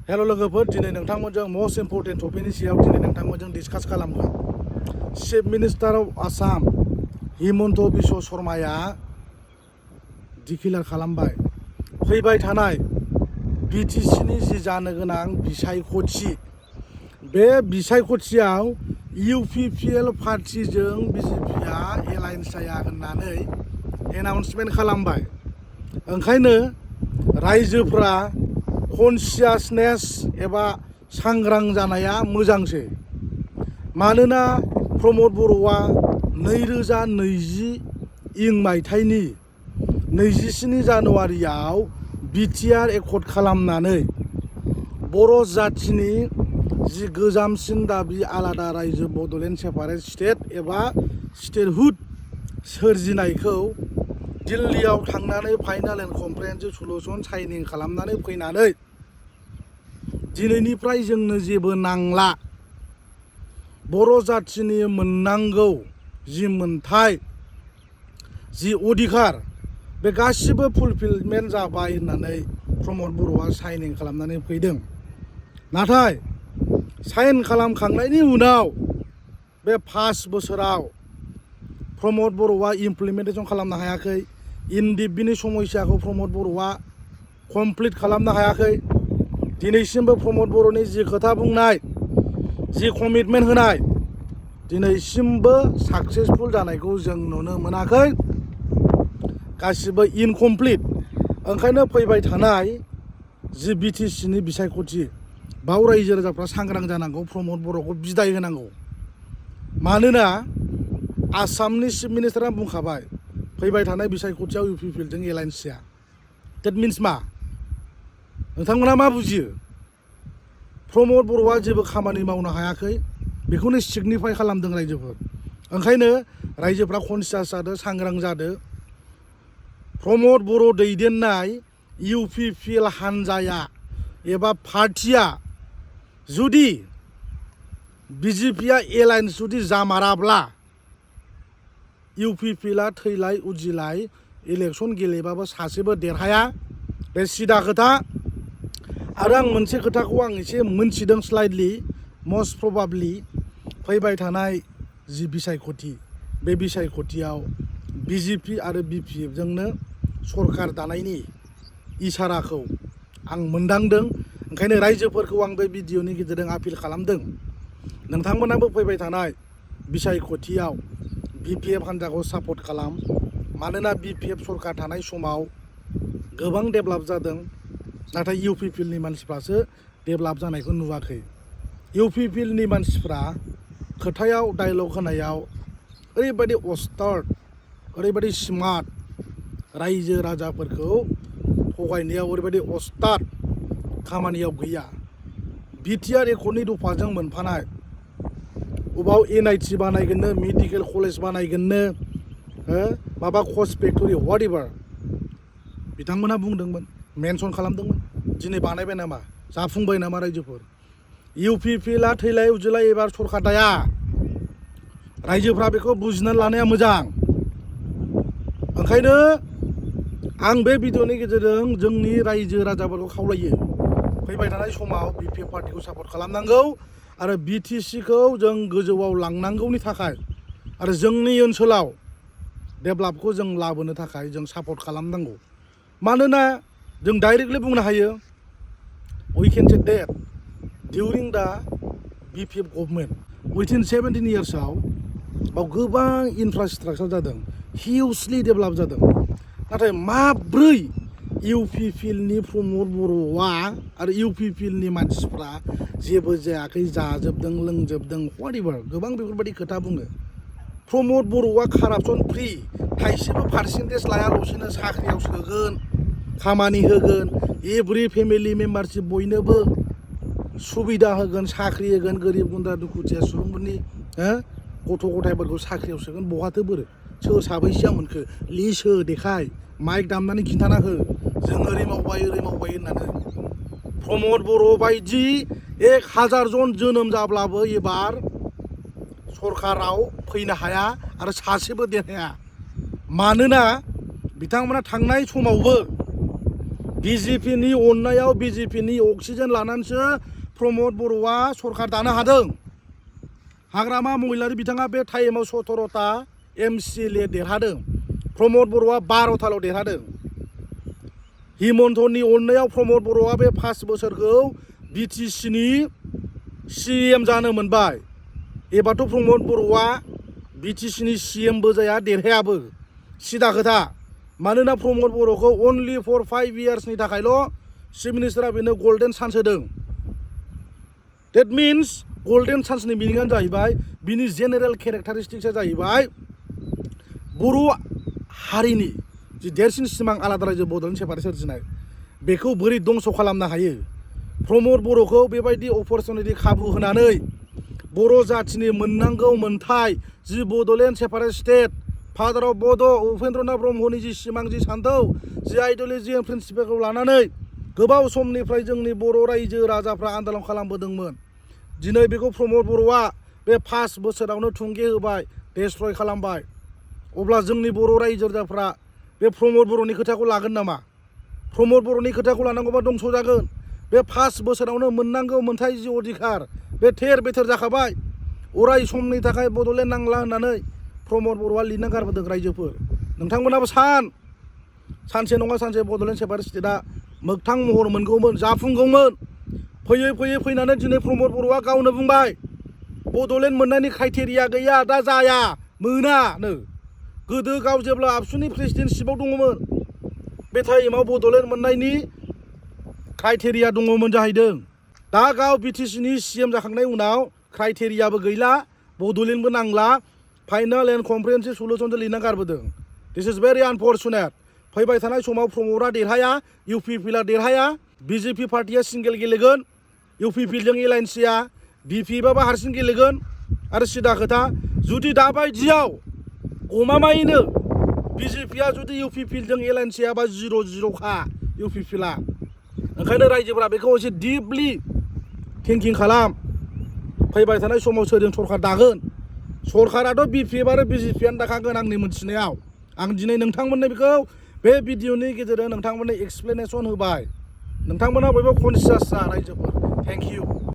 हेल' लोगोफोर, दिनै नोंथांमोनजों must important टपिकनि सायाव दिनै नोंथांमोनजों डिसकास खालामगोन। Chief minister of Assam Himanta Biswa शर्माया डिक्लेयार खालामबाय फैबाय थानाय बिटिसिनि जि जानो गोनां बिसायख'थि, बे बिसायख'थियाव इउपिपिएल पार्टिजों बिजेपिआ एलायन्स जाया होननानै एनाउन्समेन्ट खालामबाय। ओंखायनो रायजोफ्रा कनसियासनेस एबा सांग्रां जानाया मोजांसै। मानोना प्रमद बर'आ 2020 मायथाइनि 27 जानुवारियाव बिटिआर एकर्ड खालामनानै बर' जाथिनि जि गोजामसिन दाबि आलादा रायजो बड'लेण्ड सेपारेट स्टेट एबा स्टेटहुड सोरजिनायखौ दिल्लीयाव थांनानै फाइनाल एन्ड कमप्रेहेन्सिभ सल्युसन साइनिं खालामनानै फैनानै दिनैनिफ्राय जोंनो जेबो नांला, बर' जाथिनि मोननांगौ जि मोनथाय, जि अधिकार, बे गासिबो फुलफिलमेन्ट जाबाय होननानै प्रमद बर'आ साइनिं खालामनानै फैदों। नाथाय साइन खालामखांनायनि उनाव बे 5 बोसोराव प्रमद बर'आ इमप्लिमेन्टेसन खालामनो हायाखै। इनडिफिनिट समयसाखौ प्रमद बर'आ कमप्लिट खालामनो हायाखै। दिनैसिमबो प्रमद बर'नि जि खोथा बुंनाय, जि कमिटमेन्ट होनाय, दिनैसिमबो साक्सेसफुल जानायखौ जों नुनो मोनाखै। गासिबो इनकमप्लिट। ओंखायनो फैबाय थानाय जि बिटिसिनि बिसायख'थि, बाव रायजो राजाफ्रा सांग्रां जानांगौ, प्रमद बर'खौ बिदाय होनांगौ। मानोना आसामनि चिफ मिनिस्टारा बुंखाबाय फैबाय थानाय बिसायख'थियाव इउपिपिएलजों एलायन्स जाया। देट मिन्स मा? नोंथांमोना मा बुजियो? प्रमद बर'आ जेबो खामानि मावनो हायाखै, बेखौनो सिगनिफाइ खालामदों रायजोफोर। ओंखायनो रायजोफ्रा कनसियास जादों, सांग्रां जादों। प्रमद बर' दैदेननाय इउपिपिएल हान्जाया एबा पार्टिया जुदि बिजेपिआ एलायन्स जुदि जामाराब्ला इउपिपिएलआ थैलाय उजिलाय इलेक्सन गेलेबाबो सासेबो देरहाया, बे सिदा खोथा। आरो आं मोनसे खोथाखौ आं एसे मोनथिदों स्लाइडलि, मस्ट प्रबाबलि फैबाय थानाय जि बिसायख'थि, बे बिसायख'थियाव बिजेपि आरो बिपिएफजोंनो सरकार दानायनि इसाराखौ आं मोनदांदों। ओंखायनो रायजोफोरखौ आं बे भिडिअनि गेजेरजों आपिल खालामदों, नोंथांमोनाबो फैबाय थानाय बिसायख'थियाव बिपिएफ हान्जाखौ सापर्ट खालाम। मानोना बिपिएफ सरकार थानाय समाव गोबां डेभेलप जादों, नाथाय इउपिपिएलनि मानसिफ्रासो डेभेलप जानायखौ नुवाखै। इउपिपिएलनि मानसिफ्रा खोथायाव डायलग होनायाव ओरैबायदि अस्टार्ट, ओरैबायदि स्मार्ट, रायजो राजाफोरखौ थगायनायाव ओरैबायदि अस्टार्ट, खामानियाव गैया। बिटिआर एकर्डनि दफाजों मोनफानाय अबाव एनआइटि बानायगोननो, मेडिकेल कलेज बानायगोननो, माबा कच फेक्टरि वाट एभार बिथांमोनहा बुंदोंमोन, मेनसन खालामदोंमोन। दिनै बानायबाय नामा? जाफुंबाय नामा रायजोफोर? इउपिपिएलआ थैलाय उजिलाय एबार सरकार दाया। रायजोफ्रा बेखौ बुजिनानै लानाया मोजां। ओंखायनो आं बे भिडिअनि गेजेरजों जोंनि रायजो राजाफोरखौ खावलायो, फैबाय थानाय समाव बिपिएफ पार्टिखौ सापर्ट खालामनांगौ आरो बिटिसिखौ जों गोजौआव लांनांगौनि थाखाय आरो जोंनि ओनसोलाव डेभेलपखौ जों लाबोनो थाखाय जों सापर्ट खालामनांगौ। मानोना जों डाइरेक्टलि बुंनो हायो, वी कैन से दैट डिउरिं दा बिपिएफ गभर्नमेन्ट उइथिन 17 इयार्सआव बाव गोबां इनफ्रास्ट्राक्चार जादों, हिउजलि डेभेलप जादों। नाथाय माब्रै इउपिपिएलनि प्रमद बर'आ आरो इउपिपिएलनि मानसिफ्रा जेबो जायाखै, जाजोबदों, लोंजोबदों, वाट एभार गोबां बेफोरबायदि खोथा बुङो। प्रमद बर'आ कारापसन फ्रि, थाइसेबो पार्सेन्टेज लायाल'सिनो साख्रियाव सोगोन, खामानि होगोन, एभ्रि फेमिलि मेम्बारशिप बयनोबो सुबिदा होगोन, साख्रि होगोन, गोरिब गुन्द्रा दुखुथिया सुबुंफोरनि गथ' गथायफोरखौ साख्रियाव सोगोन। बहाथो बोरो? सोर साबैसेया मोनखो? लिस्ट हो, देखाय, माइक दामनानै खिन्थाना हो, जों ओरै मावबाय होननानै। प्रमद बर' बायदि 1000 जन जोनोम जाब्लाबो एबार सरकाराव फैनो हाया आरो सासेबो देरहाया। मानोना बिथांमोना थांनाय समावबो बिजेपिनि अननायाव बिजेपिनि अक्सिजेन लानानैसो प्रमद बर'आ सरकार दानो हादों। हाग्रामा महिलारि बिथाङा बे टाइमाव 17टा MCLA देरहादों। प्रमद बर'आ 12टाल' देरहादों। हिमन्तनि अननायाव प्रमद बर'आ बे 5 बोसोरखौ BTCनि CM जानो मोनबाय। एबारथ' प्रमद बर'आ BTCनि CMबो जाया, देरहायाबो। सिदा खोथा। मानोना प्रमद बर'खौ अनलि फर 5 इयार्सनि थाखायल' चिफ मिनिस्टारा बेनो गल्डेन चान्स होदों। डेट मिन्स गल्डेन चान्सनि मिनिङानो जाहैबाय बिनि जेनेरेल केरेक्टारिस्टिक्सआ जाहैबाय बर' हारिनि जि देरसिन सिमां आलादा रायजो बड'लेण्ड सेपारेट सोरजिनाय बेखौ बोरै दंस' खालामनो हायो। प्रमद बर'खौ बेबायदि अपरचुनिटि खाबु होनानै बर' जाथिनि मोननांगौ मोनथाय जि Bodoland separate state father of Bodo' Upendranath ब्रह्मनि जि सिमां जि सानथौ जि आइडिय'लजि एन्ड प्रिन्सिपलखौ लानानै गोबाव समनिफ्राय जोंनि बर' रायजो राजाफ्रा आन्दलन खालामबोदोंमोन। दिनै बेखौ प्रमद बर'आ बे 5 बोसोरावनो थुंगे होबाय, डेस्ट्रय खालामबाय। अब्ला जोंनि बर' रायजो राजाफ्रा बे प्रमद बर'नि खोथाखौ लागोन नामा? प्रमद बर'नि खोथाखौ लानांगौबा दंस' जागोन। बे 5 बोसोरावनो मोननांगौ मोनथाय जि अधिकार बे थेर बेथेर जाखाबाय। अराय समनि थाखाय बड'लेण्ड नांला होननानै प्रमद बर'आ लिरना गारबोदों रायजोफोर। नोंथांमोनाबो सानसे नङा सानसे बड'लेण्ड सेपारेट स्टेटआ मोगथां महर मोनगौमोन, जाफुंगौमोन। फैयै फैनानै दिनै प्रमद बर'आ गावनो बुंबाय बड'लेण्ड मोननायनि क्राइटेरिया गैया, दा जाया, मोनानो। गोदो गाव जेब्ला आबसुनि प्रेसिडेन्टशिपआव दङमोन बे टाइमाव बड'लेण्ड मोननायनि क्राइटेरिया दङमोन जाहैदों। दा गाव BTCनि CM जाखांनाय उनाव क्राइटेरियाबो गैला, बड'लेण्डबो नांला, फाइनाल एन्ड कमप्रिहेन्सिभ सल्युसनसो लिरना गारबोदों। दिस इज भेरि आनफर्चुनेट। फैबाय थानाय समाव प्रमदआ देरहाया, UPPला देरहाया, BJP पार्टिया सिंगेल गेलेगोन, UPPजों एलायन्सआ BPबाबो हारसिं गेलेगोन। आरो सिदा खोथा, जुदि दाबायदियाव गमामायैनो BJPआ जुदि UPPजों एलायन्सआबा 0-0खा UPPला। ओंखायनो रायजोफोरा बेखौ एसे डिपलि थिंकिं खालाम। फैबाय थानाय समाव सोरजों सरकार दागोन? सरकाराथ' BPF आरो BJPआनो दाखागोन आंनि मोनथिनायाव। आं दिनै नोंथांमोननो बेखौ बे भिडिअनि गेजेरजों नोंथांमोननो एक्सप्लेनेसन होबाय। नोंथांमोना बयबो कनसियास जा रायजोफोर। Thank you.